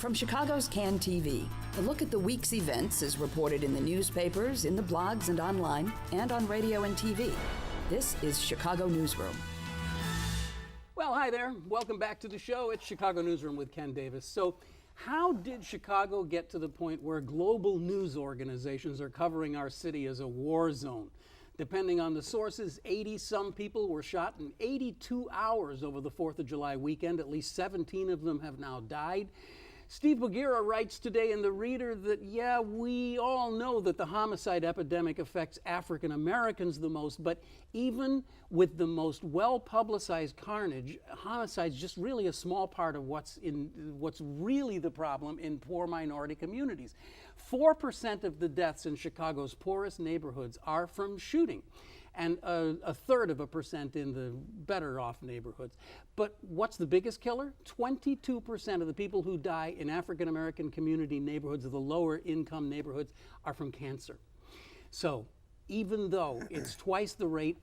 From Chicago's CAN TV, a look at the week's events is reported in the newspapers, in the blogs and online, and on radio and TV. This is Chicago Newsroom. Well, hi there. Welcome back to the show. It's Chicago Newsroom with Ken Davis. So, how did Chicago get to the point where global news organizations are covering our city as a war zone? Depending on the sources, 80-some people were shot in 82 hours over the 4th of July weekend. At least 17 of them have now died. Steve Bagheera writes today in the Reader that, yeah, we all know that the homicide epidemic affects African Americans the most, but even with the most well-publicized carnage, homicide's just really a small part of what's really the problem in poor minority communities. 4% of the deaths in Chicago's poorest neighborhoods are from shooting, and a third of a percent in the better off neighborhoods. But what's the biggest killer? 22% of the people who die in African American community neighborhoods, the lower income neighborhoods, are from cancer. So even though it's twice the rate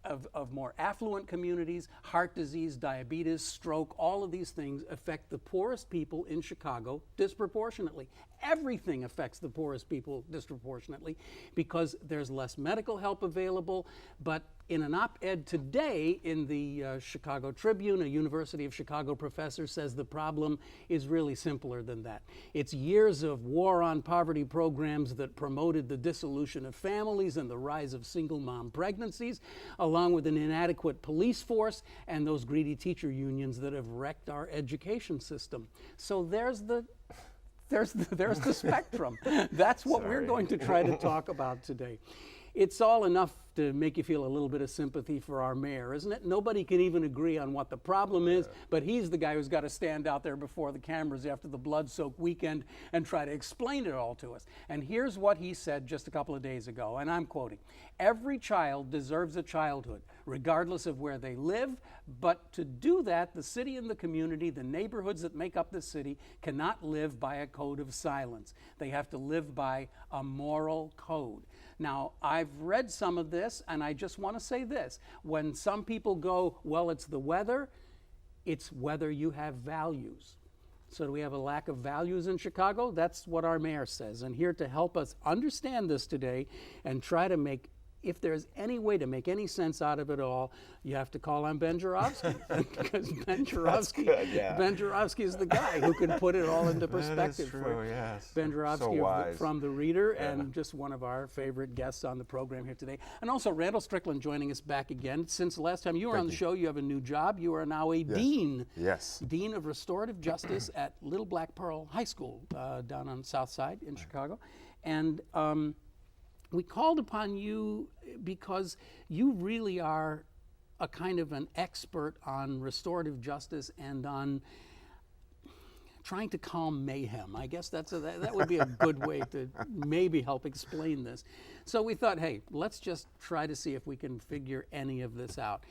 of more affluent communities, heart disease, diabetes, stroke, all of these things affect the poorest people in Chicago disproportionately. Everything affects the poorest people disproportionately because there's less medical help available. But in an op-ed today in the Chicago Tribune, a University of Chicago professor says the problem is really simpler than that. It's years of war on poverty programs that promoted the dissolution of families and the rise of single mom pregnancies, along with an inadequate police force and those greedy teacher unions that have wrecked our education system. So there's the spectrum. That's what we're going to try to talk about today. It's all enough to make you feel a little bit of sympathy for our mayor, isn't it? Nobody can even agree on what the problem is, but he's the guy who's got to stand out there before the cameras after the blood-soaked weekend and try to explain it all to us. And here's what he said just a couple of days ago, and I'm quoting, "Every child deserves a childhood, regardless of where they live, but to do that, the city and the community, the neighborhoods that make up the city, cannot live by a code of silence. They have to live by a moral code." Now, I've read some of this, and I just want to say this. When some people go, well, it's the weather, it's whether you have values. So do we have a lack of values in Chicago? That's what our mayor says. And here to help us understand this today and try to make, if there's any way to make any sense out of it all, you have to call on Ben Joravsky, because Ben Joravsky is the guy who can put it all into perspective. That is true, yes. Ben Joravsky from the Reader, and just one of our favorite guests on the program here today. And also Randell Strickland joining us back again. Since the last time you were on the show, you have a new job. You are now a dean. Yes. Dean of Restorative Justice at Little Black Pearl High School down on the South Side in Chicago. And we called upon you because you really are a kind of an expert on restorative justice and on trying to calm mayhem. I guess that would be a good way to maybe help explain this. So we thought, hey, let's just try to see if we can figure any of this out.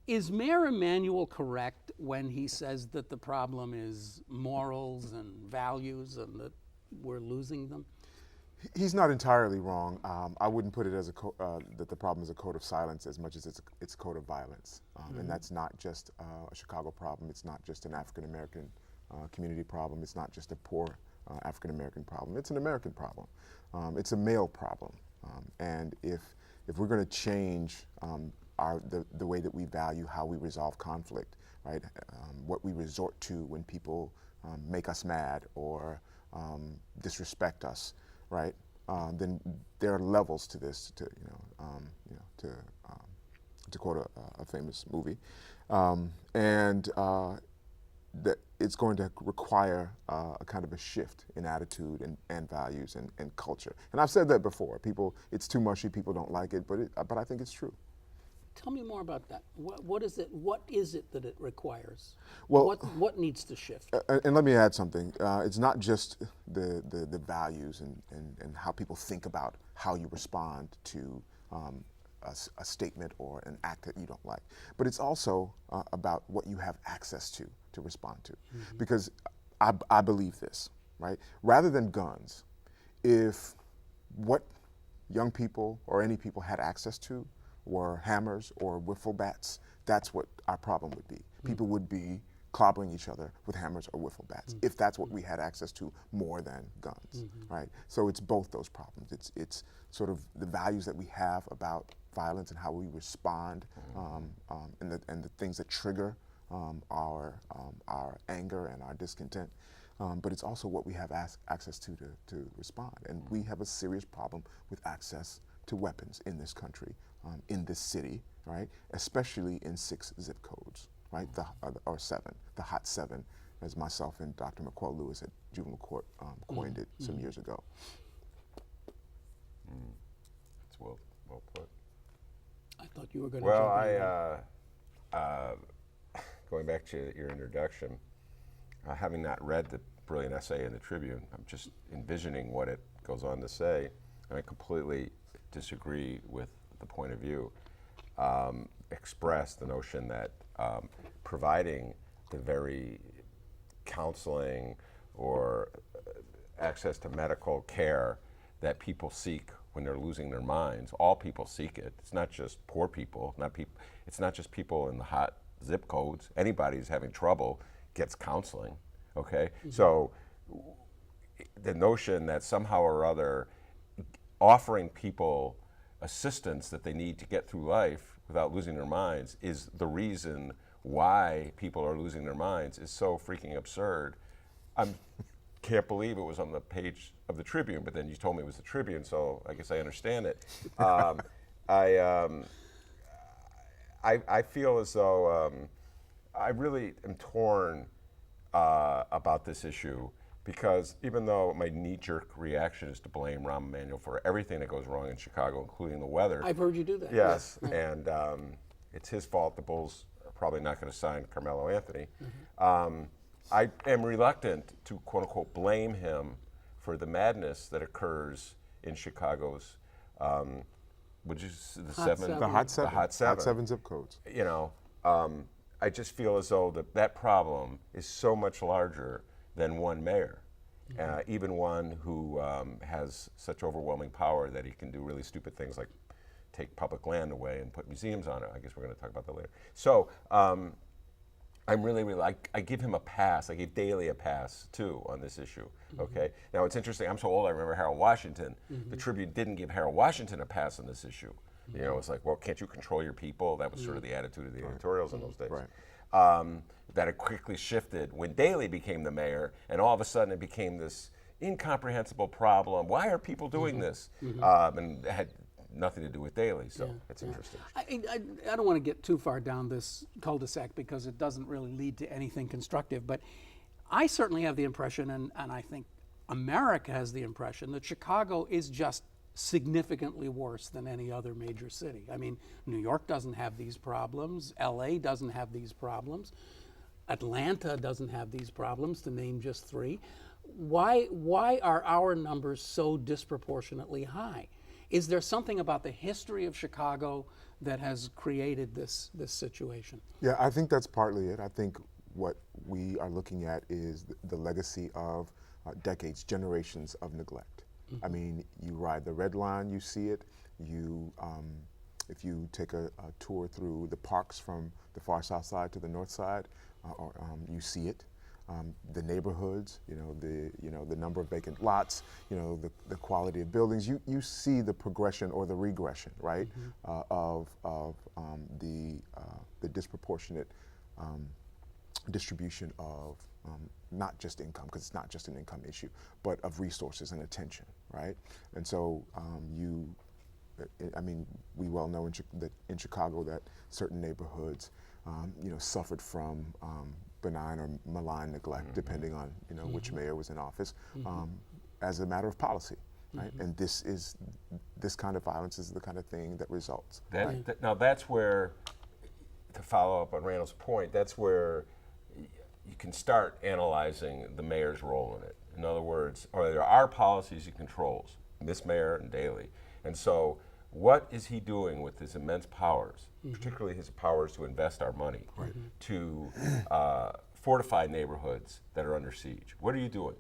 Is Mayor Emanuel correct when he says that the problem is morals and values and that we're losing them? He's not entirely wrong. I wouldn't put it as that the problem is a code of silence as much as it's a code of violence. And that's not just a Chicago problem. It's not just an African American community problem. It's not just a poor African American problem. It's an American problem. It's a male problem. And if we're going to change the way that we value how we resolve conflict, right? What we resort to when people make us mad or disrespect us, right? Then there are levels to this. To quote a famous movie, that it's going to require a kind of a shift in attitude and values and culture. And I've said that before. It's too mushy. People don't like it, but I think it's true. Tell me more about that. What is it? What is it that it requires? Well, what needs to shift? And let me add something. It's not just the values and how people think about how you respond to a statement or an act that you don't like, but it's also about what you have access to respond to. Mm-hmm. Because I believe this, right? Rather than guns, if what young people or any people had access to were hammers or wiffle bats, that's what our problem would be. People would be clobbering each other with hammers or wiffle bats, if that's what we had access to more than guns, right? So it's both those problems. It's sort of the values that we have about violence and how we respond, and the things that trigger our anger and our discontent. But it's also what we have access to respond. And we have a serious problem with access to weapons in this country, in this city, right? Especially in 6 zip codes, right? Or 7, the hot 7, as myself and Dr. McQuell Lewis at Juvenile Court coined it some years ago. That's well put. I thought you were going to Well, going back to your introduction, having not read the brilliant essay in the Tribune, I'm just envisioning what it goes on to say, and I completely disagree with the point of view expressed, the notion that providing the very counseling or access to medical care that people seek when they're losing their minds. All people seek it. It's not just poor people, it's not just people in the hot zip codes. Anybody who's having trouble gets counseling, okay? So the notion that somehow or other offering people assistance that they need to get through life without losing their minds is the reason why people are losing their minds is so freaking absurd. I can't believe it was on the page of the Tribune, but then you told me it was the Tribune, so I guess I understand it. I feel as though I really am torn about this issue, because even though my knee-jerk reaction is to blame Rahm Emanuel for everything that goes wrong in Chicago, including the weather. I've heard you do that. Yes, Yeah. and it's his fault the Bulls are probably not going to sign Carmelo Anthony. I am reluctant to, quote-unquote, blame him for the madness that occurs in Chicago's, which is the Hot seven. The hot 7. Hot 7. Hot 7 zip codes. You know, I just feel as though that problem is so much larger than one mayor, even one who has such overwhelming power that he can do really stupid things like take public land away and put museums on it. I guess we're going to talk about that later. So I'm really, I give him a pass. I gave Daley a pass too on this issue. Okay. Now it's interesting. I'm so old. I remember Harold Washington. The Tribune didn't give Harold Washington a pass on this issue. You know, it's like, well, can't you control your people? That was sort of the attitude of the editorials in those days. Right. That it quickly shifted when Daley became the mayor, and all of a sudden it became this incomprehensible problem. Why are people doing this? And it had nothing to do with Daley, so it's interesting. I don't want to get too far down this cul-de-sac because it doesn't really lead to anything constructive, but I certainly have the impression, and I think America has the impression, that Chicago is just significantly worse than any other major city. I mean, New York doesn't have these problems, LA doesn't have these problems, Atlanta doesn't have these problems, to name just 3. Why are our numbers so disproportionately high? Is there something about the history of Chicago that has created this situation? Yeah, I think that's partly it. I think what we are looking at is the legacy of decades, generations of neglect. I mean, you ride the Red Line, you see it. If you take a tour through the parks from the far south side to the north side, you see it. The neighborhoods, the number of vacant lots, the quality of buildings. You see the progression or the regression, right, of the disproportionate distribution of not just income, because it's not just an income issue, but of resources and attention, right? And so we well know in Chicago that certain neighborhoods, suffered from benign or malign neglect, depending on which mayor was in office, as a matter of policy, right? And this kind of violence is the kind of thing that results. Now that's where, to follow up on Randall's point, that's where you can start analyzing the mayor's role in it. In other words, there are policies he controls, this mayor and Daley, and so what is he doing with his immense powers, particularly his powers to invest our money, to fortify neighborhoods that are under siege? What are you doing?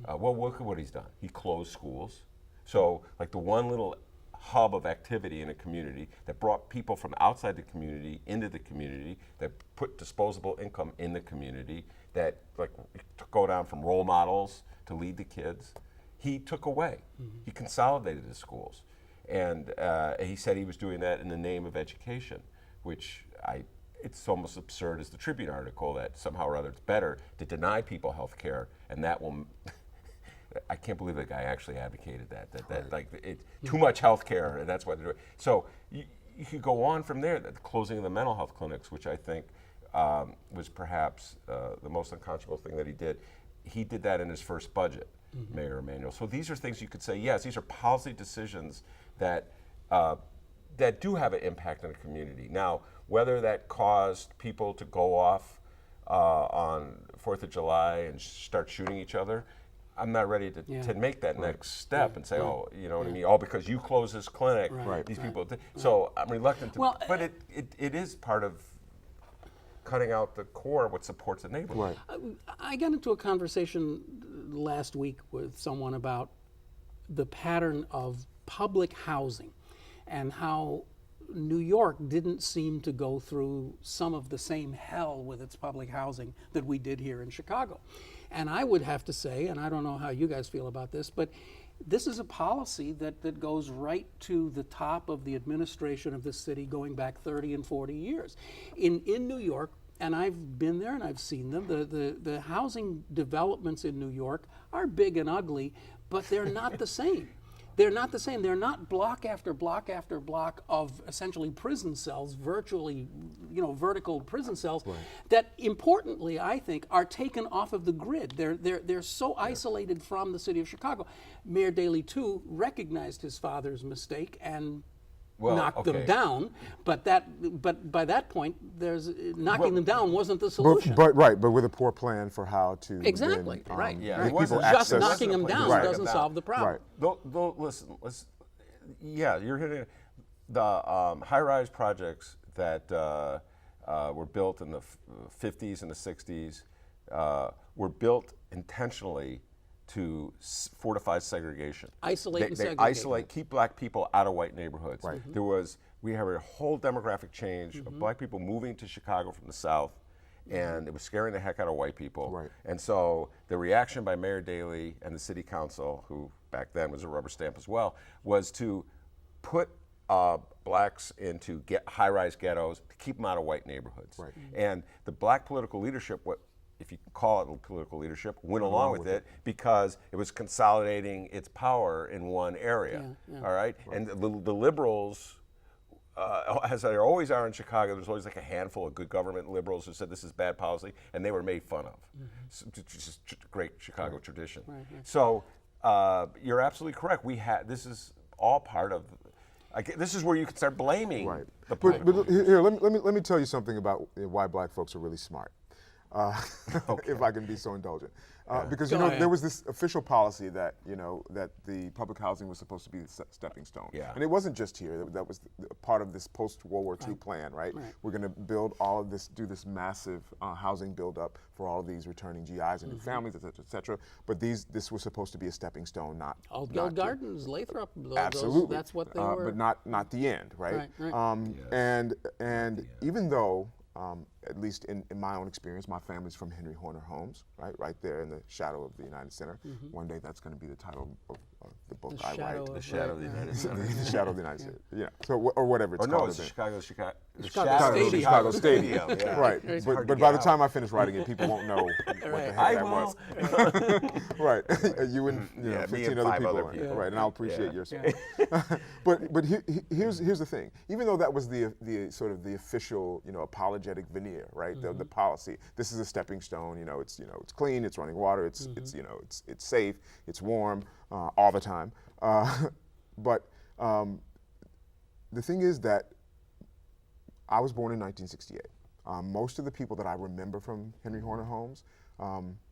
Well, look at what he's done. He closed schools. So, like the one little hub of activity in a community, that brought people from outside the community into the community, that put disposable income in the community, that like to go down from role models to lead the kids. He took away. He consolidated his schools. And he said he was doing that in the name of education, which it's almost absurd as the Tribune article that somehow or other it's better to deny people health care, and that will, I can't believe the guy actually advocated that like too much health care, and that's why they're doing it. So you could go on from there, the closing of the mental health clinics, which I think was perhaps the most unconscionable thing that he did. He did that in his first budget, Mayor Emanuel. So these are things you could say, yes, these are policy decisions that that do have an impact on the community. Now, whether that caused people to go off on 4th of July and start shooting each other, I'm not ready to make that next step and say, oh, you know what I mean? Oh, because you close this clinic, these people. So I'm reluctant to, but it is part of cutting out the core of what supports the neighborhood. I got into a conversation last week with someone about the pattern of public housing and how New York didn't seem to go through some of the same hell with its public housing that we did here in Chicago. And I would have to say, and I don't know how you guys feel about this, but this is a policy that goes right to the top of the administration of this city going back 30 and 40 years. In New York, and I've been there and I've seen them, the housing developments in New York are big and ugly, but they're not the same. They're not the same. They're not block after block after block of essentially prison cells, virtually, vertical prison cells, that importantly, I think, are taken off of the grid. They're so isolated from the city of Chicago. Mayor Daley, too, recognized his father's mistake and knocked them down, but by that point, knocking them down wasn't the solution. But with a poor plan for how to exactly then, right. People Just knocking them down doesn't solve the problem. Listen, you're hitting the high-rise projects that were built in the 50s and the 60s were built intentionally to fortify segregation. Isolate and segregate. They isolate, keep black people out of white neighborhoods. We have a whole demographic change of black people moving to Chicago from the South, and it was scaring the heck out of white people. And so the reaction by Mayor Daley and the city council, who back then was a rubber stamp as well, was to put blacks into high-rise ghettos to keep them out of white neighborhoods. And the black political leadership, if you call it political leadership, went along with it because it was consolidating its power in one area. All right? And the liberals, as there always are in Chicago, there's always like a handful of good government liberals who said this is bad policy, and they were made fun of. So, it's just great Chicago tradition. So you're absolutely correct. This is all part of. This is where you can start blaming. The but here, let me tell you something about why black folks are really smart. If I can be so indulgent, because there was this official policy that that the public housing was supposed to be the stepping stone, and it wasn't just here. That was part of this post-World War II plan, right? We're going to build all of this, do this massive housing build-up for all of these returning GIs and their families, et cetera, et cetera. But this was supposed to be a stepping stone, not Altgeld Gardens, Lathrop, absolutely, that's what they were, but not the end, right? And even though. At least in my own experience, my family's from Henry Horner Homes, right there in the shadow of the United Center. One day that's going to be the title of the book I write. The Shadow of the United Center. The Shadow of the United Center. Yeah. So or whatever it's called. No, it's Chicago Stadium. Right. But by the time I finish writing it, people won't know what the heck that was. Right. You and 15 other people. Right. And I'll appreciate your support. But here's the thing. Even though that was the sort of the official apologetic veneer, right? The policy. This is a stepping stone. It's clean. It's running water. It's safe. It's warm all the time. But the thing is that I was born in 1968. Most of the people that I remember from Henry Horner Homes,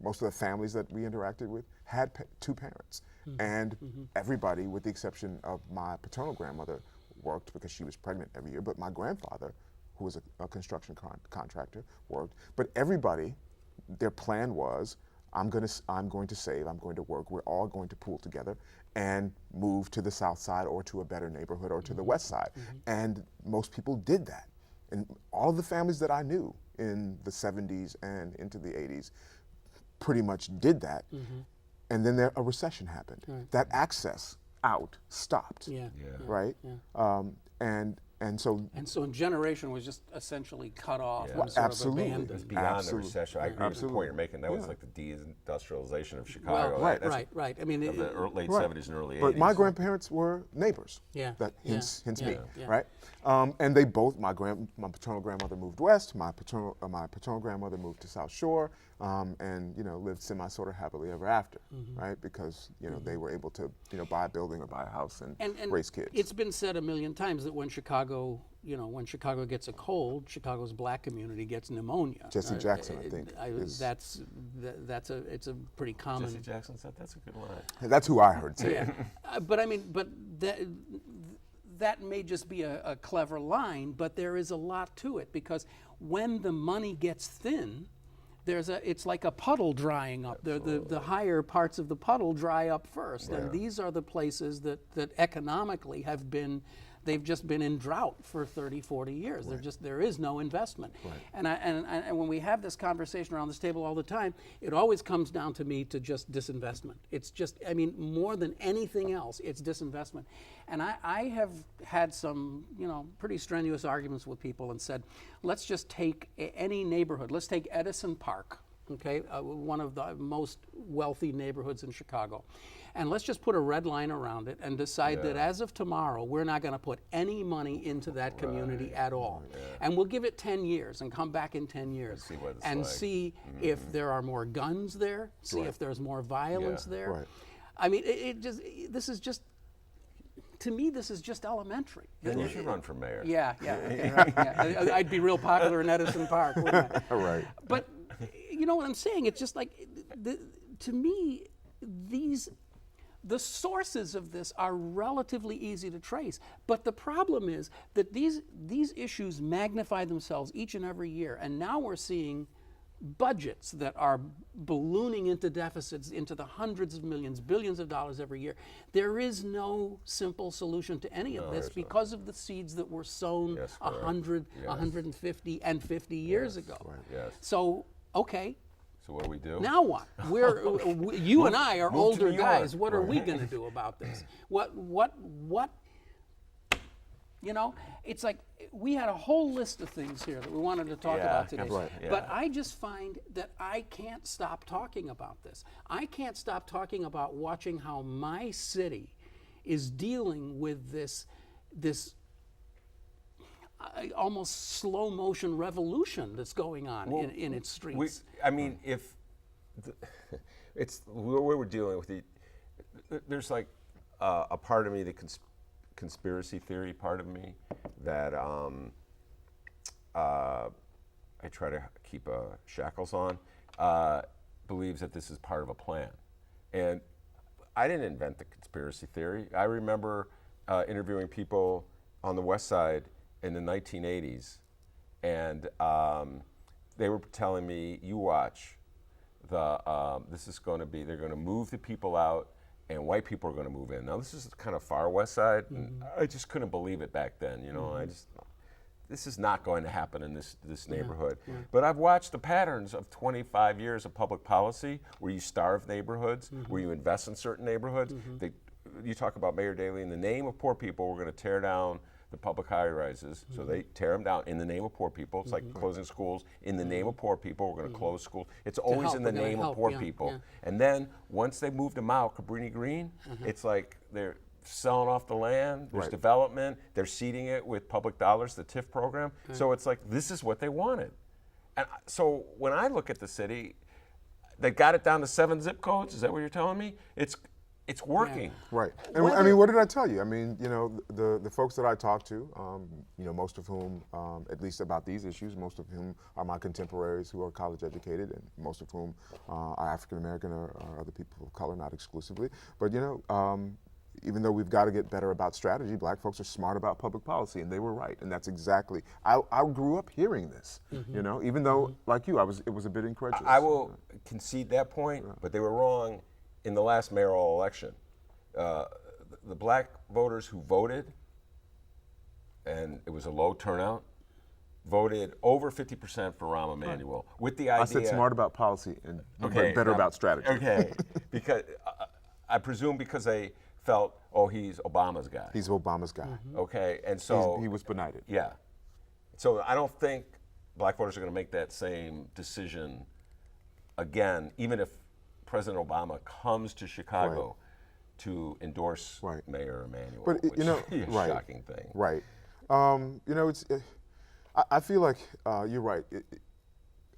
most of the families that we interacted with had two parents. And everybody, with the exception of my paternal grandmother, worked because she was pregnant every year. But my grandfather, who was a construction contractor, worked. But everybody, their plan was, I'm going to save, I'm going to work, we're all going to pool together and move to the south side or to a better neighborhood or to the west side. And most people did that. And all of the families that I knew in the 70s and into the 80s pretty much did that. And then a recession happened. That access out stopped, right? And so a generation was just essentially cut off. And sort absolutely. Of abandoned. It's beyond the recession. I agree with the point you're making. That was like the deindustrialization of Chicago. Well, right. I mean, of the late 70s and early 80s. But my grandparents were neighbors. Hence me, right? And they both, my paternal grandmother moved west. My paternal grandmother moved to South Shore, and lived sort of happily ever after, right? Because they were able to buy a building or buy a house and raise kids. It's been said a million times that when Chicago gets a cold, Chicago's black community gets pneumonia. Jesse Jackson, I think. It's a pretty common. Jesse Jackson said that's a good line. That's who I heard say it. But that may just be a clever line, but there is a lot to it, because when the money gets thin, it's like a puddle drying up. The higher parts of the puddle dry up first, and these are the places that economically they've just been in drought for 30, 40 years. There is no investment. And when we have this conversation around this table all the time, it always comes down to me to just disinvestment. It's just, more than anything else, it's disinvestment. And I have had some, pretty strenuous arguments with people and said, let's just take any neighborhood. Let's take Edison Park, okay, one of the most wealthy neighborhoods in Chicago. And let's just put a red line around it and decide that as of tomorrow, we're not going to put any money into that community at all. And we'll give it 10 years and come back in 10 years see if there are more guns there, see if there's more violence there. This is just, to me, this is just elementary. Then you should run for mayor. I'd be real popular in Edison Park, wouldn't I? Right. But you know what I'm saying? It's just like, to me, the sources of this are relatively easy to trace, but the problem is that these issues magnify themselves each and every year, and now we're seeing budgets that are ballooning into deficits into the hundreds of millions, billions of dollars every year. There is no simple solution to any of this because of the seeds that were sown 100, 150, and 50 years ago. So, okay. So what do we do? Now what? You and I are older guys. What are we going to do about this? What? It's like we had a whole list of things here that we wanted to talk about today. But I just find that I can't stop talking about this. I can't stop talking about watching how my city is dealing with this almost slow motion revolution that's going on in its streets. It's what we're dealing with. There's like a part of me, the conspiracy theory part of me, that I try to keep shackles on, believes that this is part of a plan. And I didn't invent the conspiracy theory. I remember interviewing people on the West Side in the 1980s, and they were telling me, you watch, this is going to be, they're going to move the people out and white people are going to move in. Now this is kind of far West Side, and I just couldn't believe it back then, this is not going to happen in this neighborhood. But I've watched the patterns of 25 years of public policy where you starve neighborhoods, where you invest in certain neighborhoods. You talk about Mayor Daley, in the name of poor people, we're going to tear down the public high-rises, so they tear them down in the name of poor people. It's like closing schools. In the name of poor people, we're going to close schools. It's always in the name of poor people. And then once they moved them out, Cabrini Green, it's like they're selling off the land, there's development, they're seeding it with public dollars, the TIF program. So it's like, this is what they wanted. And so when I look at the city, they got it down to 7 zip codes, is that what you're telling me? It's working. Right. And what did I tell you? The folks that I talked to, most of whom, at least about these issues, most of whom are my contemporaries who are college educated, and most of whom are African American or other people of color, not exclusively. But even though we've got to get better about strategy, black folks are smart about public policy, and they were right. And that's exactly, I grew up hearing this, you know, even though, like you, it was a bit incredulous. I will concede that point, but they were wrong in the last mayoral election. The black voters who voted, and it was a low turnout, voted over 50% for Rahm Emanuel with the idea. I said smart about policy and better about strategy. Okay, because I presume because they felt, oh, he's Obama's guy. He's Obama's guy. Okay, and so he was benighted. Yeah, so I don't think black voters are going to make that same decision again, even if President Obama comes to Chicago to endorse Mayor Emanuel, but which you know, is a shocking thing. Right. You know, I feel like you're right.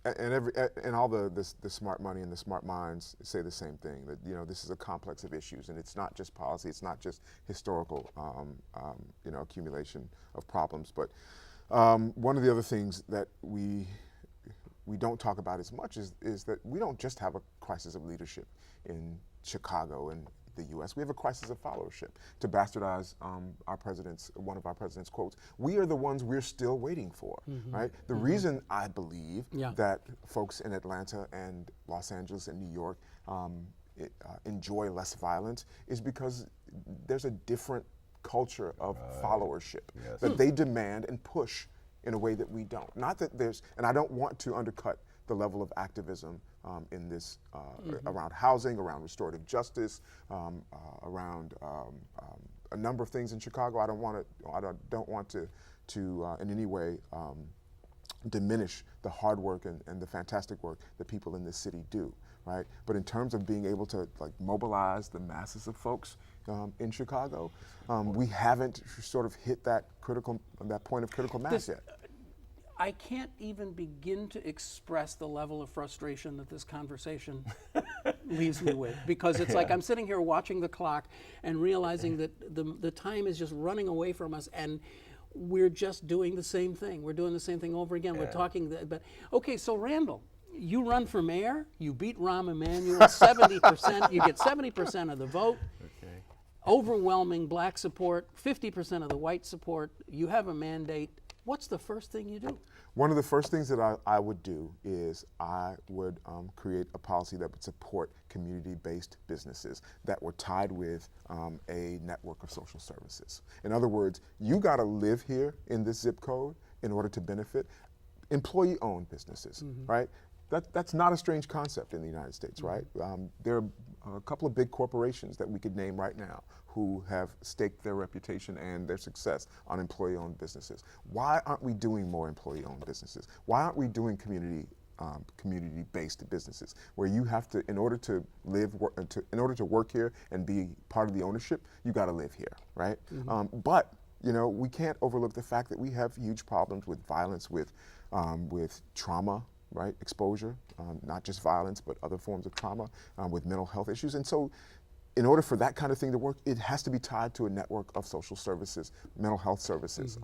And all the smart money and the smart minds say the same thing, that, you know, this is a complex of issues, and it's not just policy, it's not just historical, you know, accumulation of problems. But one of the other things that we don't talk about as much is that we don't just have a crisis of leadership in Chicago and the U.S. We have a crisis of followership. To bastardize one of our president's quotes, we are the ones we're still waiting for, right? The reason I believe that folks in Atlanta and Los Angeles and New York enjoy less violence is because there's a different culture of followership that they demand and push in a way that we don't. Not that there's, and I don't want to undercut the level of activism in this, around housing, around restorative justice, around a number of things in Chicago. I don't want to in any way diminish the hard work and the fantastic work that people in this city do, right? But in terms of being able to mobilize the masses of folks in Chicago, we haven't sort of hit that point of critical mass yet. I can't even begin to express the level of frustration that this conversation leaves me with, because it's like I'm sitting here watching the clock and realizing that the time is just running away from us, and we're just doing the same thing. We're doing the same thing over again. We're talking, but okay, so Randell, you run for mayor, you beat Rahm Emanuel 70%, you get 70% of the vote, overwhelming black support, 50% of the white support, you have a mandate. What's the first thing you do? One of the first things that I would do is I would create a policy that would support community-based businesses that were tied with a network of social services. In other words, you got to live here in this zip code in order to benefit. Employee-owned businesses, right? That's not a strange concept in the United States, right? There are a couple of big corporations that we could name right now who have staked their reputation and their success on employee-owned businesses. Why aren't we doing more employee-owned businesses? Why aren't we doing community-based businesses where you have to, in order to live, in order to work here and be part of the ownership, you got to live here, right? But you know, we can't overlook the fact that we have huge problems with violence, with trauma, right? Exposure, not just violence, but other forms of trauma, with mental health issues. And so in order for that kind of thing to work, it has to be tied to a network of social services, mental health services,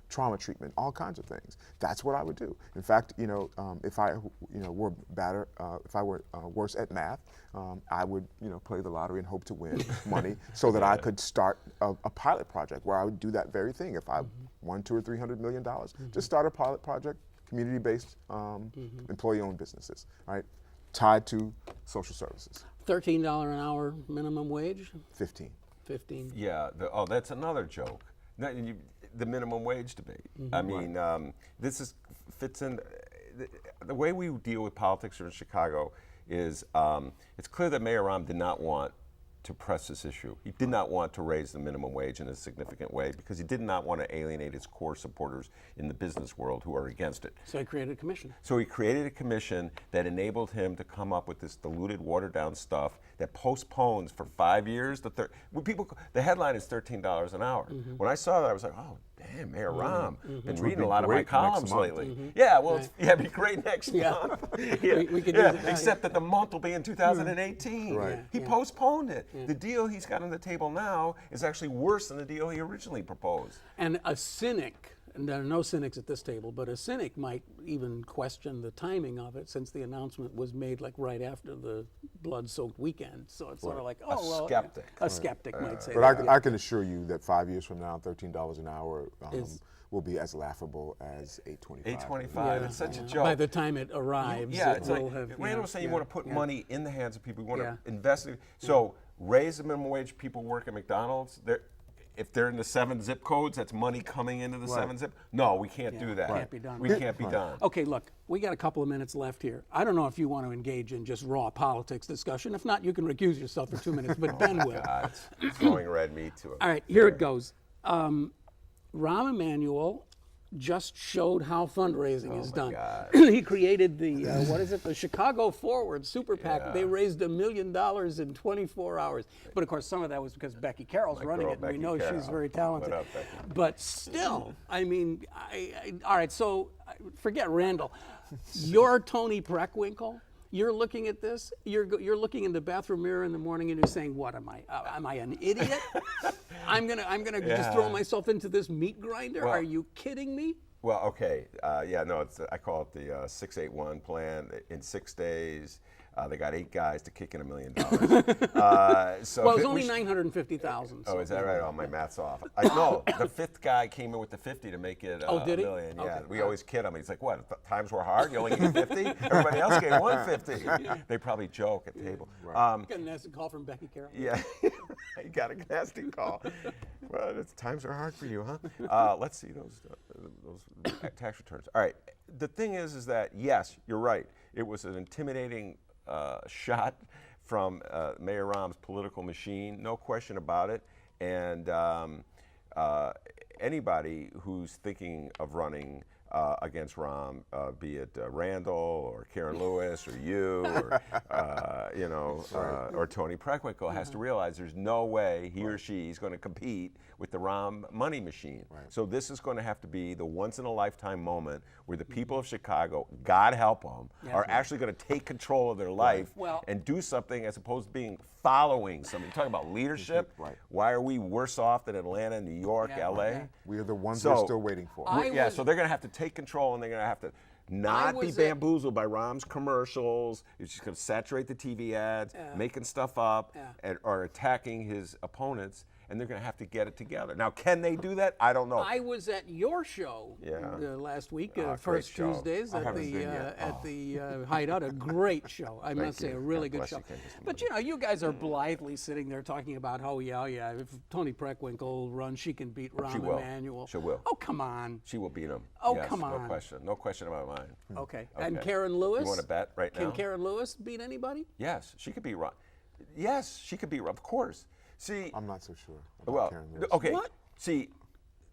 trauma treatment, all kinds of things. That's what I would do. In fact, you know, if I, were worse at math, I would, play the lottery and hope to win money so that I could start a pilot project where I would do that very thing. If I won $200 or $300 million, just start a pilot project, community-based, employee-owned businesses, right? Tied to social services. $13 an hour minimum wage? 15. 15. Yeah, that's another joke. The minimum wage debate. I mean, this fits in, the way we deal with politics here in Chicago is, it's clear that Mayor Rahm did not want to press this issue. He did not want to raise the minimum wage in a significant way because he did not want to alienate his core supporters in the business world who are against it. So he created a commission. So he created a commission that enabled him to come up with this diluted, watered down stuff that postpones for 5 years. The headline is $13 an hour. When I saw that, I was like, oh, damn, Mayor Rahm. Been reading a lot of my columns lately. Yeah, well, it'd be great next month. We could do that. Except that the month will be in 2018. Right. He postponed it. The deal he's got on the table now is actually worse than the deal he originally proposed. And a cynic, and there are no cynics at this table, but a cynic might even question the timing of it, since the announcement was made like right after the blood-soaked weekend. So it's sort of like, oh, well. Skeptic. A skeptic might say But that. I can assure you that 5 years from now, $13 an hour will be as laughable as $8.25. $8.25. It's such a joke. By the time it arrives, Yeah, it it's will like have. Randall was saying, you want to put money in the hands of people. You want Yeah. to invest in. So raise the minimum wage. People work at McDonald's. If they're in the 7 zip codes, that's money coming into the 7 zip. No, we can't do that. Can't be done. We can't be done. Okay, look, we got a couple of minutes left here. I don't know if you want to engage in just raw politics discussion. If not, you can recuse yourself for 2 minutes, but Ben will. God, it's throwing red meat to it. All right, here it goes. Rahm Emanuel just showed how fundraising is done. God. He created the, the Chicago Forward Super PAC. Yeah. They raised $1 million in 24 hours. But of course, some of that was because Becky Carroll's running girl, it, and we Becky know Carroll. she's very talented. What up, Becky? But still, I mean, all right, so forget Randall. You're Tony Preckwinkle. You're looking at this. You're looking in the bathroom mirror in the morning, and you're saying, "What am I? Am I an idiot? I'm gonna just throw myself into this meat grinder? Well, Are you kidding me?" Well, okay. I call it the 681 plan. In 6 days, they got 8 guys to kick in $1 million. So Well, it was only 950,000. Oh, is that right? Oh, my math's off. No, the 5th guy came in with the 50 to make it did he? $1 million. Yeah, Okay. we always kid him. He's like, "What? Times were hard. You only gave 50. Everybody else gave 150." They probably joke at the table. You got a nasty call from Becky Carroll. Yeah, you got a nasty call. Well, times are hard for you, huh? Let's see those tax returns. All right. The thing is that yes, you're right. It was an intimidating shot from Mayor Rahm's political machine, no question about it. And anybody who's thinking of running against Rahm, be it Randall or Karen Lewis or you or Tony Preckwinkle, has to realize there's no way he or she is going to compete with the Rahm money machine. So this is going to have to be the once-in-a-lifetime moment where the people of Chicago, God help them, are actually going to take control of their life and do something as opposed to being following something. You're talking about leadership. Why are we worse off than Atlanta, New York, LA? We are the ones we're still waiting for. So they're going to have to take control, and they're going to have to not be bamboozled by Rahm's commercials. It's just going to saturate the TV ads, making stuff up, or attacking his opponents. And they're going to have to get it together. Now, can they do that? I don't know. I was at your show last week, First show. Tuesdays at the Hideout. A great show, I must say, a really good show. But you guys are blithely sitting there talking about how, if Tony Preckwinkle runs, she can beat Rahm Emanuel. She will. Oh, come on. She will beat him. Oh, yes, come on. No question. No question about mine. Okay. And Karen Lewis? You want to bet right now? Can Karen Lewis beat anybody? Yes, she could beat Rahm. Yes, she could beat Rahm. Of course. See, I'm not so sure about Karen Lewis. Okay. What? See,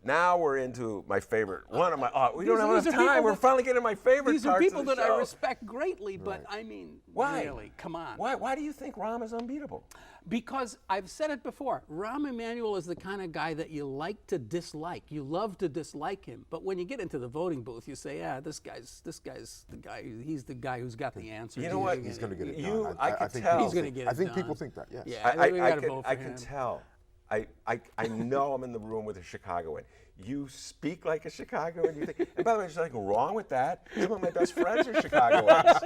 now we're into my favorite. One of my. We don't have enough time. We're finally getting to my favorite. These are people that I respect greatly, but I mean, why? Really, come on. Why do you think Rahm is unbeatable? Because I've said it before, Rahm Emanuel is the kind of guy that you like to dislike. You love to dislike him, but when you get into the voting booth, you say, this guy's the guy. He's the guy who's got the answer. You know what? He's going to get it done. I can tell. He's going to get it done. I think people think that. Yes. Yeah, I can tell. I know I'm in the room with a Chicagoan. You speak like a Chicagoan. You think, and by the way, there's nothing wrong with that. Some of my best friends are Chicagoans.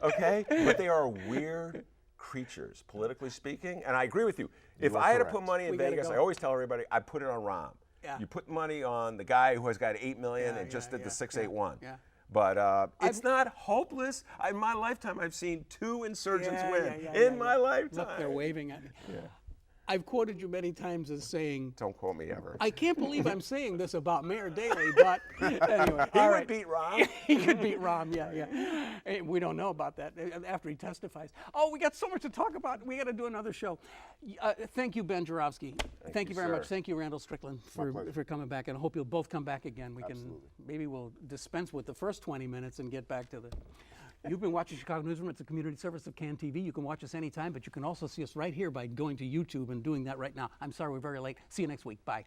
Okay, but they are weird creatures, politically speaking. And I agree with you. If I had to put money in Vegas, I always tell everybody I put it on Rahm. Yeah. You put money on the guy who has got $8 million and just did the 681. Yeah. But it's not hopeless. In my lifetime, I've seen 2 insurgents win. In my lifetime. Look, they're waving at me. Yeah. I've quoted you many times as saying, "Don't quote me ever." I can't believe I'm saying this about Mayor Daley, but anyway. He would beat Rahm. He could beat Rahm, yeah. We don't know about that after he testifies. Oh, we got so much to talk about. We got to do another show. Thank you, Ben Joravsky. Thank you very much. Thank you, Randell Strickland, for coming back, and I hope you'll both come back again. Maybe we'll dispense with the first 20 minutes and get back to the... You've been watching Chicago Newsroom. It's a community service of CAN TV. You can watch us anytime, but you can also see us right here by going to YouTube and doing that right now. I'm sorry we're very late. See you next week. Bye.